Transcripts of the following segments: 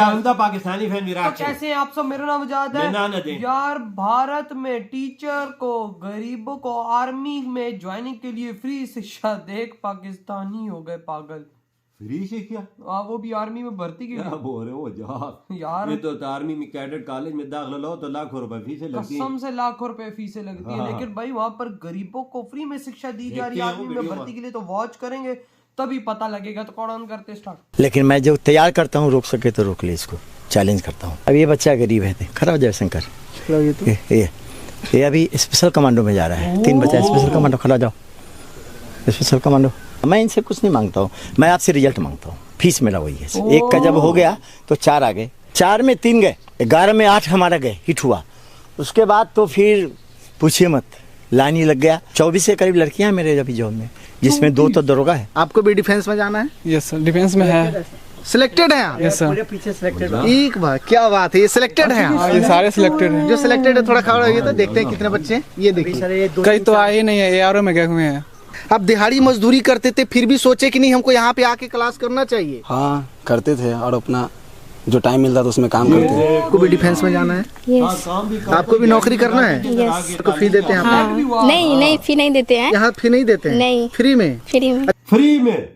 Pakistani fan Virat तो कैसे हैं आप सब? मेरा नाम आजाद है। यार भारत में टीचर को, गरीबों को आर्मी में ज्वाइनिंग के लिए फ्री शिक्षा, देख पाकिस्तानी हो गए पागल। फ्री शिक्षा? वो भी आर्मी में भर्ती के लिए। बोल रहे हो यार ये तो आर्मी में कैडेट कॉलेज में दाखिला लो तो लाखों रुपए फीसें लगती हैं। कसम से लाखों रुपए फीसें लगती है, लेकिन भाई वहाँ पर गरीबों को फ्री में शिक्षा दी जा रही है आर्मी में भर्ती के लिए। तो वॉच करेंगे तभी पता लगेगा। तो कौन करते स्टार्ट। लेकिन मैं जो तैयार करता हूँ रोक सके तो रोक ले, इसको चैलेंज करता हूँ। अब ये बच्चा गरीब है, खड़ा हो जाए शंकर। ये अभी स्पेशल कमांडो में जा रहा है। 3 बच्चा स्पेशल कमांडो, खड़ा जाओ स्पेशल कमांडो। मैं इनसे कुछ नहीं मांगता हूँ, मैं आपसे रिजल्ट मांगता हूँ। फीस मेरा वही है। 1 का जब हो गया तो 4 आ गए, 4 में 3 गए, 11 में 8 हमारा गए, हिट हुआ। उसके बाद तो फिर पूछिए मत, लाइन ही लग गया। 24 के करीब लड़कियां मेरे अभी जॉब में, जिसमें 2 तो दरोगा है। आपको भी डिफेंस में जाना है? यस सर, डिफेंस में है। सिलेक्टेड है आप? Yes sir. पीछे सिलेक्टेड। एक बार क्या बात है, ये सिलेक्टेड है? हाँ, ये सारे सिलेक्टेड हैं। जो सिलेक्टेड है थोड़ा खड़ा होइए तो देखते हैं कितने बच्चे हैं। ये देखिए कई तो आए ही नहीं है, ARO में गए हुए हैं। आप दिहाड़ी मजदूरी करते थे फिर भी सोचे कि नहीं हमको यहाँ पे आके क्लास करना चाहिए? हाँ करते थे, और अपना जो टाइम मिलता था उसमें काम करते थे। आपको भी डिफेंस में जाना है? यस। आपको भी नौकरी करना है? यस। तो फी देते हैं हाँ। आप? नहीं फी नहीं देते हैं। यहाँ फी नहीं देते हैं? नहीं। फ्री में? फ्री में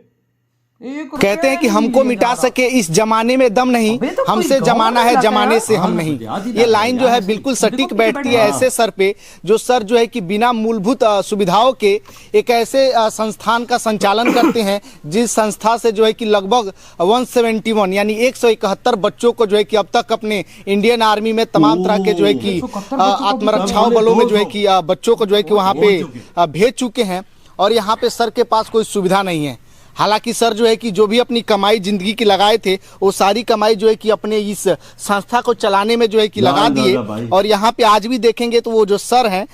कहते हैं कि हमको मिटा सके इस जमाने में दम नहीं, हमसे जमाना है जमाने से हम नहीं। ये लाइन जो है बिल्कुल सटीक बैठती है ऐसे सर पे, जो सर जो है कि बिना मूलभूत सुविधाओं के एक ऐसे संस्थान का संचालन करते हैं जिस संस्था से जो है कि लगभग 171 यानी 171 बच्चों को जो है कि अब तक अपने इंडियन आर्मी में तमाम तरह के जो है कि आत्मरक्षाओं बलों में जो है कि बच्चों को जो है कि वहाँ पे भेज चुके हैं। और यहाँ पे सर के पास कोई सुविधा नहीं है। हालांकि सर जो है कि जो भी अपनी कमाई जिंदगी की लगाए थे वो सारी कमाई जो है कि अपने इस संस्था को चलाने में जो है कि लगा दिए। और यहाँ पे आज भी देखेंगे तो वो जो सर हैं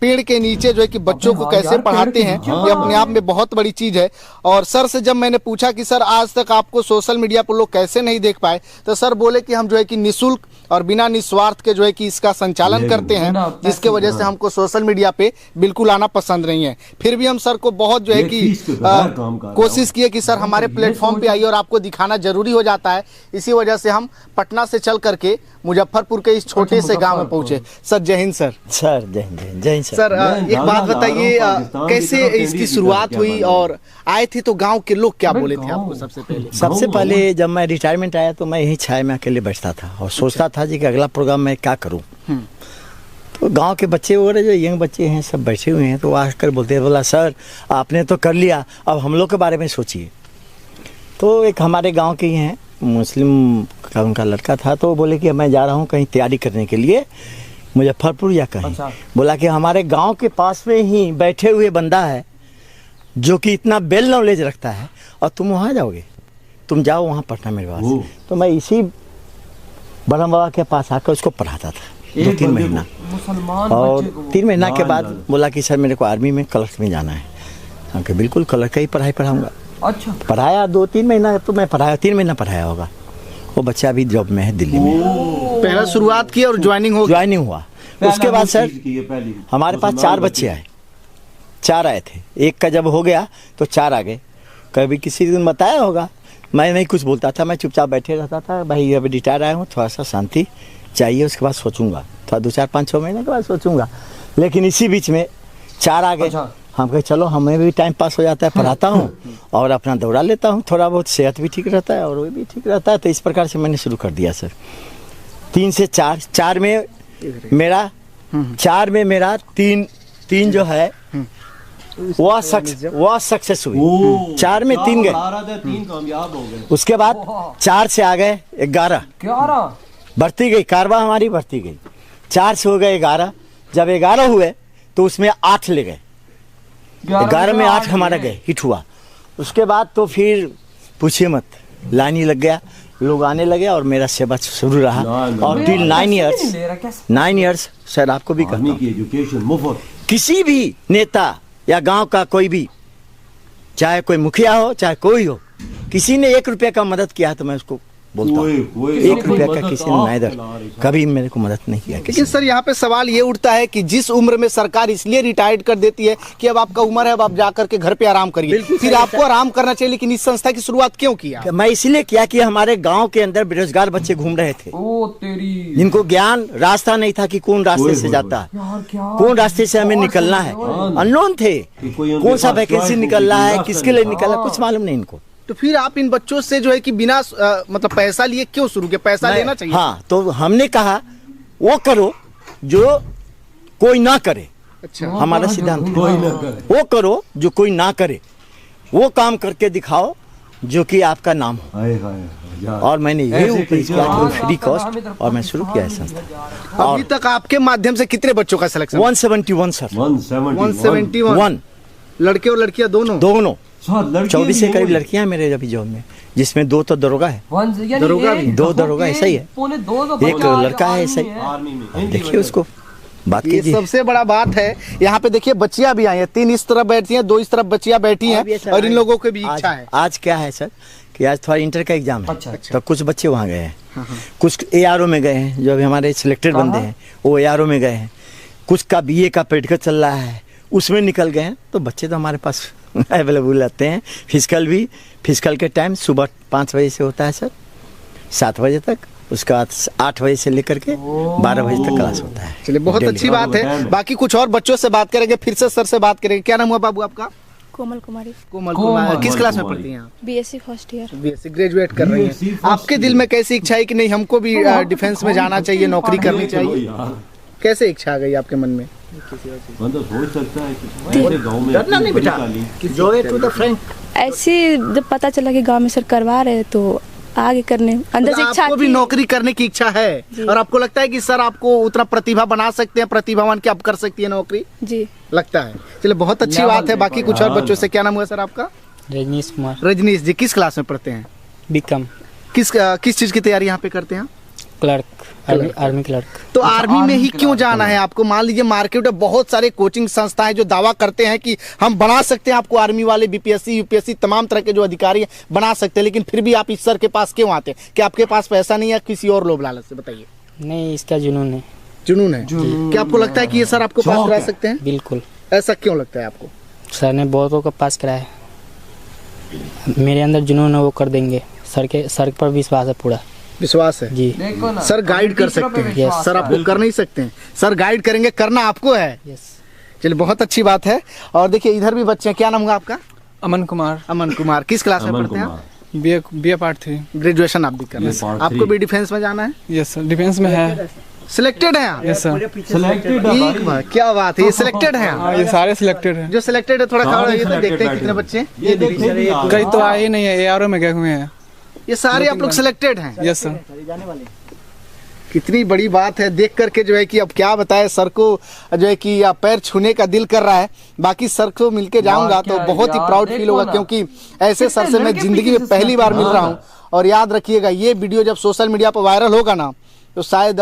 पेड़ के नीचे जो है कि बच्चों को कैसे पढ़ाते हैं, ये अपने आप में बहुत बड़ी चीज है। और सर से जब मैंने पूछा कि सर आज तक आपको सोशल मीडिया पर लोग कैसे नहीं देख पाए, तो सर बोले कि हम जो है कि निःशुल्क और बिना निस्वार्थ के जो है कि इसका संचालन करते हैं, जिसके वजह से हमको सोशल मीडिया पे बिल्कुल आना पसंद नहीं है। फिर भी हम सर को बहुत जो है कि कोशिश किए कि सर हमारे प्लेटफॉर्म पे आइए और आपको दिखाना जरूरी हो जाता है। इसी वजह से हम पटना से चल करके मुजफ्फरपुर के इस छोटे से गांव में पहुंचे। सर जय हिंद। सर जय हिंद। जय हिंद सर। एक बात बताइए, कैसे इसकी शुरुआत हुई और आए थे तो गांव के लोग क्या बोले थे आपको? सबसे पहले जब मैं रिटायरमेंट आया तो मैं यही छाया में अकेले बैठता था और सोचता था जी कि अगला प्रोग्राम मैं क्या करूं। तो गांव के बच्चे वगैरह जो यंग बच्चे हैं सब बैठे हुए हैं, तो आकर बोलते हैं, बोला सर आपने तो कर लिया, अब हम लोग के बारे में सोचिए। तो एक हमारे गांव के ही हैं, मुस्लिम का उनका लड़का था, तो बोले कि मैं जा रहा हूं कहीं तैयारी करने के लिए मुजफ्फरपुर या कहीं। अच्छा। बोला कि हमारे गांव के पास में ही बैठे हुए बंदा है जो कि इतना वेल नॉलेज रखता है और तुम वहाँ जाओगे, तुम जाओ वहाँ पढ़ना मेरे पास। तो मैं इसी ब्रह्म बाबा के पास आकर उसको पढ़ाता था 2-3 महीना। और 3 महीना के बाद बोला कि सर मेरे को आर्मी में कलर में जाना है। कि बिल्कुल कलर का ही पढ़ाई पढ़ाऊँगा। अच्छा। पढ़ाया 2-3 महीना तो मैं पढ़ाया, 3 महीना पढ़ाया होगा। वो बच्चा अभी जॉब में है दिल्ली में। पहला शुरुआत की और ज्वाइनिंग हुआ। उसके बाद सर हमारे पास 4 बच्चे आए, 4 आए थे। 1 का जब हो गया तो 4 आ गए। कभी किसी दिन बताया होगा, मैं नहीं कुछ बोलता था, मैं चुपचाप बैठे रहता था। भाई अभी रिटायर आया हूँ, थोड़ा सा शांति चाहिए, उसके बाद सोचूंगा, थोड़ा 2-4-5-6 महीने के बाद सोचूंगा। लेकिन इसी बीच में 4 आ गए। अच्छा। हम कहे चलो हमें भी टाइम पास हो जाता है, पढ़ाता हूँ और अपना दौड़ा लेता हूँ, थोड़ा बहुत सेहत भी ठीक रहता है और वो भी ठीक रहता है। तो इस प्रकार से मैंने शुरू कर दिया सर। 3 से 4, 4 में मेरा 3 जो है वह सक्सेस हुई। 4 में 3 गए, 3 कामयाब हो गए। उसके बाद 4 से आ गए 11 बढ़ती गई, कारवा हमारी बढ़ती गई। 4 से हो गए 11, जब 11 हुए तो उसमें 8 ले गए, 11 में 8 हमारा गए, हिट हुआ। उसके बाद तो फिर पूछिए मत, लाइन ही लग गया, लोग आने लगे और मेरा सेवा शुरू रहा। और टिल 9 इयर्स सर आपको भी कहता हूं, किसी भी नेता या गांव का कोई भी, चाहे कोई मुखिया हो चाहे कोई हो, किसी ने 1 रुपये का मदद किया है तो मैं उसको बोलता हूँ। एक रुपया का किसी ने नाइदर कभी मेरे को मदद नहीं किया किसी लेकिन सर यहाँ पे सवाल ये उठता है कि जिस उम्र में सरकार इसलिए रिटायर्ड कर देती है कि अब आपका उम्र है, अब आप जा करके घर पे आराम करिए, फिर आपको आराम करना चाहिए, लेकिन इस संस्था की शुरुआत क्यों किया? ने। मैं इसलिए किया कि हमारे गांव के अंदर बेरोजगार बच्चे घूम रहे थे, ओ तेरी जिनको ज्ञान रास्ता नहीं था कि कौन रास्ते से जाता है, कौन रास्ते से हमें निकलना है, अननोन थे, कौन सा वैकेंसी निकल रहा है, किसके लिए निकल रहा है, कुछ मालूम नहीं इनको। तो फिर आप इन बच्चों से जो है कि बिना मतलब पैसा लिए क्यों शुरू किया? पैसा लेना चाहिए। हाँ, तो हमने कहा वो करो जो कोई ना करे। अच्छा, हमारा सिद्धांत कोई ना करे। वो करो जो कोई ना करे, वो काम करके दिखाओ जो कि आपका नाम हो। हाय हाय यार। और मैंने ये ऐसे ऊपर टीचर किया और फ्री कॉस्ट, और मैं शुरू किया है संस्था। अभी तक आपके माध्यम से कितने बच्चों का सिलेक्शन? 171 सर, 171 लड़के और लड़कियां दोनों? दोनों। सर, लड़की 24 से भी करीब होगी। लड़कियां हैं मेरे अभी जॉब में, जिसमें 2 तो दरोगा है, दरोगा भी? 2 दरोगा ऐसा ही है, एक लड़का है ऐसा ही। आर्मी में देखिए उसको बात ये कीजिए। सबसे बड़ा बात है। यहाँ पे देखिए बच्चियां भी आई हैं, 3 इस तरफ बैठती हैं, 2 इस तरफ बच्चियां बैठी हैं, और इन लोगों की भी इच्छा है। आज क्या है सर कि आज थोड़ा इंटर का एग्जाम है, अच्छा। तो कुछ बच्चे वहाँ गए हैं, कुछ ARO में गए हैं, जो अभी हमारे सिलेक्टेड बंदे हैं वो ARO में गए हैं, कुछ का BA का प्रैक्टिकल चल रहा है उसमें निकल गए हैं। तो बच्चे तो हमारे पास अवेलेबल रहते हैं। फिजिकल के टाइम सुबह 5 बजे से होता है सर, 7 बजे तक, उसके बाद 8 बजे से लेकर के 12 बजे तक क्लास होता है। चलिए, बहुत डेली। अच्छी बात है। बाकी कुछ और बच्चों से बात करेंगे, फिर से सर से बात करेंगे। क्या नाम हुआ बाबू आपका? कोमल कुमारी, कोमल कुमारी। किस क्लास में पढ़ती हैं आप? BSc first year. BSc graduate कर रही हैं। आपके दिल में कैसी इच्छा है कि नहीं हमको भी डिफेंस में जाना चाहिए, नौकरी करनी चाहिए? कैसे इच्छा आ गई आपके मन में? मतलब सोच सकता है कि ऐसे गांव में डरना नहीं बेटा, जो है टू द फ्रैंक। ऐसे जब पता चला कि गांव में सर करवा रहे हैं, तो आगे करने अंदर से इच्छा आपको भी थी। नौकरी करने की इच्छा है, और आपको लगता है कि सर आपको उतना प्रतिभा बना सकते हैं, प्रतिभावान की आप कर सकती है नौकरी? जी, लगता है। चलिए, बहुत अच्छी बात है। बाकी कुछ और बच्चों से। क्या नाम हुआ सर आपका? रजनीश कुमार, रजनीश जी। किस क्लास में पढ़ते हैं? बीकॉम, किस चीज की तैयारी यहाँ पे करते हैं? Clerk, army clerk. तो आर्मी में ही क्यों जाना है आपको? मान लीजिए मार्केट में बहुत सारे कोचिंग संस्थाएं जो दावा करते हैं कि हम बना सकते हैं आपको, आर्मी वाले BPSC UPSC तमाम तरह के जो अधिकारी हैं बना सकते हैं, लेकिन फिर भी आप इस सर के पास क्यों आते हैं? क्या आपके पास पैसा नहीं है, किसी और लोभ लालच से? बताइए। नहीं, इसका जुनून है। जुनून है? क्या आपको लगता है कि ये सर आपको पास करा सकते हैं? बिल्कुल। ऐसा क्यों लगता है आपको? सर ने बहुतों को पास कराया, मेरे अंदर जुनून है, वो कर देंगे। सर पर विश्वास है, पूरा विश्वास है जी। देखो ना, सर गाइड कर सकते हैं। Yes, सर आपको कर नहीं सकते हैं, सर गाइड करेंगे, करना आपको है। यस। चलिए, बहुत अच्छी बात है। और देखिए इधर भी बच्चे हैं। क्या नाम होगा आपका? अमन कुमार, अमन कुमार। किस क्लास में अमन पढ़ते हैं? कुमार। BA part 3। ग्रेजुएशन आप भी कर रहे हैं। Part आपको 3। भी डिफेंस में जाना है? यस सर, डिफेंस में है। सिलेक्टेड है आप? Yes sir. सिलेक्टेड ठीक है, क्या बात है, ये सिलेक्टेड है आप? हाँ, ये सारे सिलेक्टेड हैं। जो सिलेक्टेड है थोड़ा खड़ा सारे रहिए तो selected देखते हैं बैठे कितने हैं। बच्चे हैं। ये देखिए कई तो आए ही नहीं है, ARO में गए हुए हैं। ये सारे आप लोग सिलेक्टेड हैं? Yes sir. कितनी बड़ी बात है, देख करके जो है कि अब क्या बताए, सर को जो है कि पैर छूने का दिल कर रहा है। बाकी सर को मिलके जाऊंगा तो बहुत ही प्राउड फील होगा, क्योंकि ऐसे सर से मैं जिंदगी में पहली बार मिल रहा हूँ। और याद रखिएगा, ये वीडियो जब सोशल मीडिया पर वायरल होगा ना, तो शायद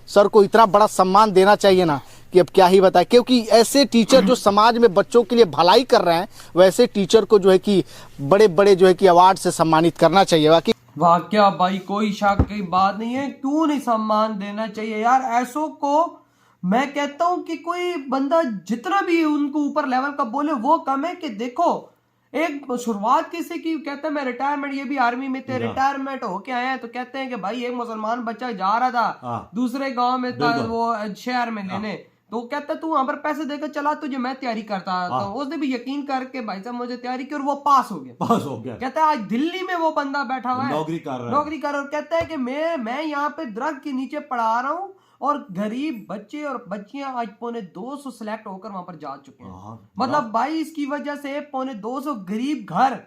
सर को इतना बड़ा सम्मान देना चाहिए ना कि अब क्या ही बताए। क्योंकि ऐसे टीचर जो समाज में बच्चों के लिए भलाई कर रहे हैं, वैसे टीचर को जो है कि बड़े बड़े जो है कि अवार्ड से सम्मानित करना चाहिए। बाकी वाकया भाई कोई शक की बात नहीं है, क्यों नहीं सम्मान देना चाहिए यार ऐसों को। मैं कहता हूं कि कोई बंदा जितना भी उनको ऊपर लेवल का बोले वो कम है। कि देखो, एक शुरुआत किसी की, कहते हैं मैं रिटायरमेंट, ये भी आर्मी में थे, रिटायरमेंट होके आए हैं, तो कहते हैं कि भाई एक मुसलमान बच्चा जा रहा था दूसरे गांव में वो शहर में लेने, तो कहता तू वहां पर पैसे देकर चला, तुझे मैं तैयारी करता था। उसने भी यकीन करके भाई साहब मुझे तैयारी की और वो पास हो गया। कहता है आज दिल्ली में वो बंदा बैठा हुआ है, नौकरी कर रहा है। कहता है कि मैं यहाँ पे दरख्त के नीचे पढ़ा रहा हूँ, और गरीब बच्चे और बच्चियां आज 250 सिलेक्ट होकर वहां पर जा चुके हैं। मतलब भाई इसकी वजह से 250 गरीब घर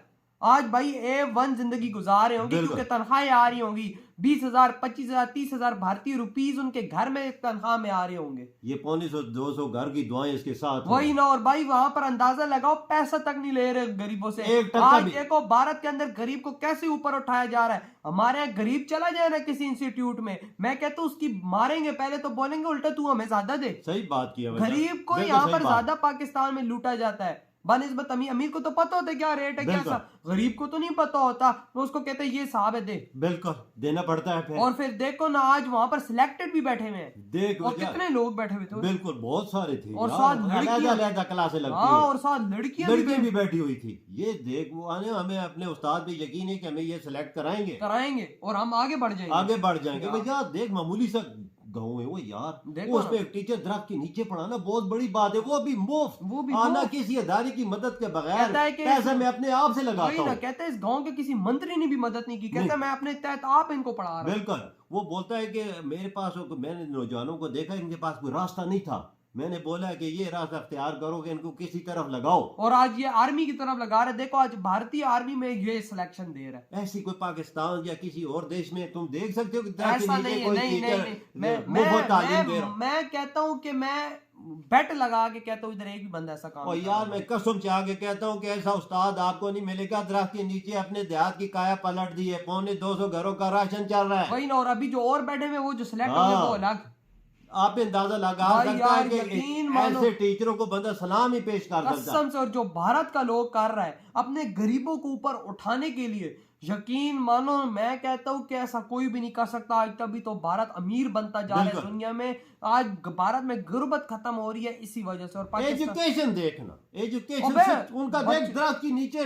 आज भाई A1 जिंदगी गुजार रहे होंगे, क्योंकि तनख्वाहें आ रही होंगी 20,000, 25,000, 30,000 भारतीय रुपीस उनके घर में तनख्वाह में आ रहे होंगे। ये 200 घर की दुआएं इसके साथ वही ना। और भाई वहां पर अंदाजा लगाओ, पैसा तक नहीं ले रहे गरीबों से। आज देखो भारत के अंदर गरीब को कैसे ऊपर उठाया जा रहा है। हमारे यहाँ गरीब चला जाए ना किसी इंस्टीट्यूट में, मैं कहता हूँ उसकी मारेंगे पहले, तो बोलेंगे उल्टा तू हमें ज्यादा दे। सही बात किया। गरीब को यहाँ पर ज्यादा पाकिस्तान में लूटा जाता है। बनिस्बत अमीर को तो पता होता है क्या रेट है, क्या बिल्कुल। गरीब को तो नहीं पता होता, तो उसको कहते हैं ये साहब है दे, बिल्कुल देना पड़ता है फिर। और फिर देखो ना आज वहां पर सिलेक्टेड भी बैठे हुए हैं, देख और वजह- कितने लोग बैठे हुए थे, बिल्कुल बहुत सारे थे और यार, साथ लड़कियां- अलग-अलग क्लासें लगती हाँ, है। और साथ लड़कियां लड़कियां भी बैठी हुई थी। ये देख वो आने हमें अपने उस्ताद पे यकीन है कि हमें ये सिलेक्ट कराएंगे, कराएंगे और हम आगे बढ़ जाएंगे। आगे बढ़ जाएंगे। भैया देख मामूली सा गाँव है वो यार, देखो उस ना। पे एक टीचर दरख्त के नीचे पढ़ाना बहुत बड़ी बात है, वो भी मुफ्त, वो भी आना मुफ्त। किसी अदारे की मदद के बगैर, कहता है कि पैसा मैं अपने आप से वही लगाता ना, हूँ। कहते हैं इस गांव के किसी मंत्री ने भी मदद नहीं की, कहता है मैं अपने तहत आप इनको पढ़ा रहा हूं। बिल्कुल वो बोलता है कि मेरे पास मैंने नौजवानों को देखा इनके पास कोई रास्ता नहीं था, मैंने बोला कि ये रास्ता अख्तियार करो कि इनको किसी तरफ लगाओ, और आज ये आर्मी की तरफ लगा रहे। देखो आज भारतीय आर्मी में ये सिलेक्शन दे रहा है। ऐसी कोई पाकिस्तान या किसी और देश में तुम देख सकते हो कि दरख्त के ऐसा नीचे नहीं है, कोई नहीं टीचर नहीं नहीं, मुफ्त तालीम दे रहा हो। मैं कहता हूं कि मैं बेट लगा के कहता हूं इधर एक भी बंदा ऐसा काम और नहीं यार कर मैं कसम से आगे कहता हूँ कि ऐसा उस्ताद आपको नहीं मिलेगा। दरख्त के नीचे अपने देहात की काया पलट दी है, 250 घरों का राशन चल रहा है। वही ना, और अभी जो और बैठे हुए वो जो सिलेक्ट हाँ। होंगे वो अलग। आप अंदाजा लगा भाई सकता है यार, कि यकीन मानो। ऐसे टीचरों को बंदा सलाम ही पेश कर सकता है। कसम से, और जो भारत का लोग कर रहा है अपने गरीबों को ऊपर उठाने के लिए, यकीन मानो मैं कहता हूं कि ऐसा कोई भी नहीं कर सकता। आज तभी तो भारत अमीर बनता जा रहा है बिल्कुल। दुनिया में। आज भारत में गुर्बत खत्म हो रही है इसी वजह से। और पाकिस्तान एजुकेशन देखना, एजुकेशन अबे, से उनका देख बच्चे- दरख्त के नीचे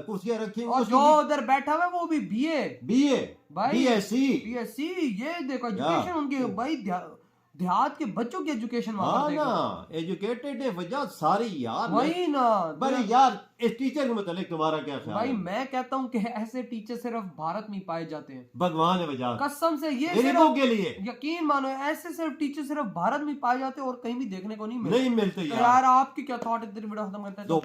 कुर्सियां रखी और जो उधर बैठा हुआ है वो भी बीए, बीए भाई बीएससी। बीएससी, ये देखो एजुकेशन उनके भाई देहात के बच्चों की एजुकेशन वहां हाँ पर देखो। ना, एजुकेटेड है वजह सारी यार। वही ना बड़े यार इस टीचर के मतलब तुम्हारा क्या ख्याल भाई, है? मैं कहता हूं कि ऐसे टीचर सिर्फ भारत में ही पाए जाते हैं। भगवान है वजह कसम से ये गरीबों सिर्फ- के लिए यकीन मानो ऐसे सिर्फ टीचर सिर्फ भारत में ही पाए जाते हैं और कहीं भी देखने को नहीं मिलते। नहीं मिलते तो यार। यार आपकी क्या थॉट है? वीडियो खत्म करते हैं। दो